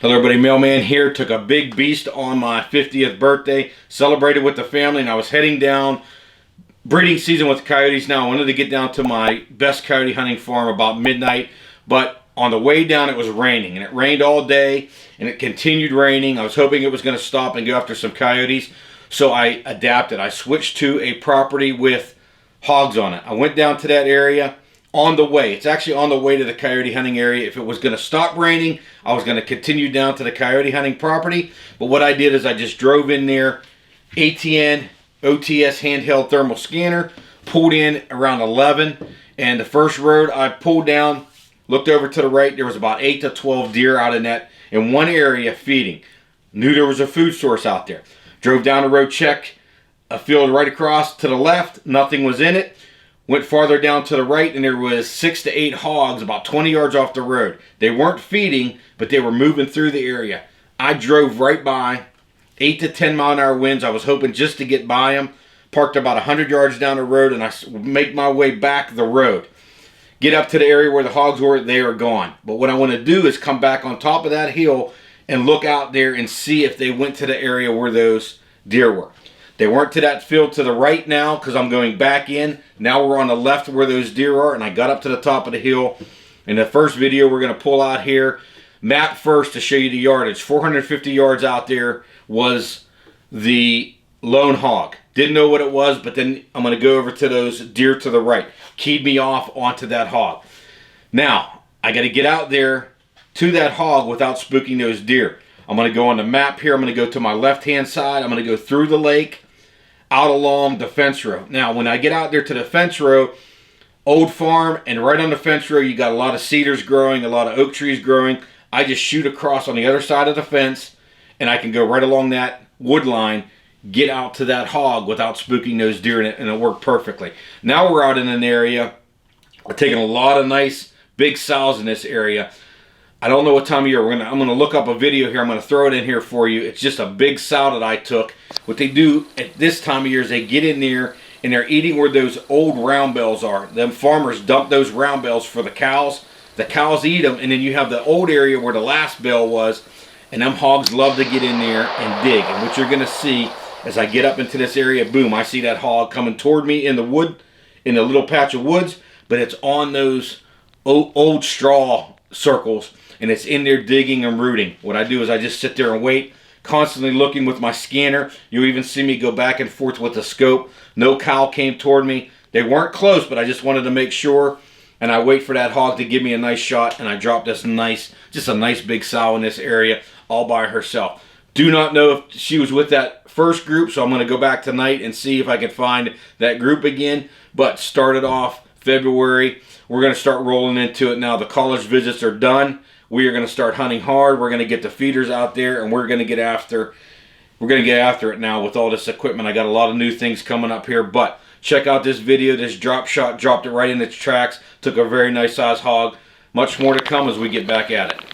Hello everybody, Mailman here. Took a big beast on my 50th birthday, celebrated with the family, and I was heading down breeding season with the coyotes. Now I wanted to get down to my best coyote hunting farm about midnight, but on the way down it was raining, and it rained all day and it continued raining. I was hoping it was going to stop and go after some coyotes, so I adapted. I switched to a property with hogs on it. I went down to that area. On the way, it's actually on the way to the coyote hunting area. If it was going to stop raining, I was going to continue down to the coyote hunting property. But what I did is I just drove in there, ATN OTS handheld thermal scanner, pulled in around 11, and the first road I pulled down, looked over to the right, there was about 8 to 12 deer out in one area feeding. Knew there was a food source out there. Drove down the road, checked a field right across to the left, nothing was in it. Went farther down to the right, and there was 6 to 8 hogs about 20 yards off the road. They weren't feeding, but they were moving through the area. I drove right by, 8 to 10 mile an hour winds. I was hoping just to get by them. Parked about 100 yards down the road, and I make my way back the road. Get up to the area where the hogs were, they are gone. But what I want to do is come back on top of that hill and look out there and see if they went to the area where those deer were. They weren't to that field to the right now because I'm going back in. Now we're on the left where those deer are, and I got up to the top of the hill. In the first video we're going to pull out here, map first to show you the yardage. 450 yards out there was the lone hog. Didn't know what it was, but then I'm going to go over to those deer to the right. Keyed me off onto that hog. Now, I got to get out there to that hog without spooking those deer. I'm going to go on the map here. I'm going to go to my left-hand side. I'm going to go through the lake, out along the fence row. Now, when I get out there to the fence row, old farm, and right on the fence row, you got a lot of cedars growing, a lot of oak trees growing. I just shoot across on the other side of the fence, and I can go right along that wood line, get out to that hog without spooking those deer, and it worked perfectly. Now we're out in an area. We're taking a lot of nice big sows in this area. I don't know what time of year. I'm gonna look up a video here. I'm gonna throw it in here for you. It's just a big sow that I took. What they do at this time of year is they get in there and they're eating where those old round bells are. Them farmers dump those round bells for the cows. The cows eat them, and then you have the old area where the last bell was, and them hogs love to get in there and dig. And what you're gonna see as I get up into this area, boom, I see that hog coming toward me in the wood, in the little patch of woods, but it's on those old straw circles, and it's in there digging and rooting. What I do is I just sit there and wait, constantly looking with my scanner. You'll even see me go back and forth with the scope. No cow came toward me. They weren't close, but I just wanted to make sure, and I wait for that hog to give me a nice shot, and I drop this just a nice big sow in this area all by herself. Do not know if she was with that first group, so I'm going to go back tonight and see if I can find that group again. But started off February. We're going to start rolling into it now. The college visits are done. We are going to start hunting hard. We're going to get the feeders out there, and we're going to get after it now with all this equipment. I got a lot of new things coming up here, but check out this video. This drop shot dropped it right in its tracks. Took a very nice size hog. Much more to come as we get back at it.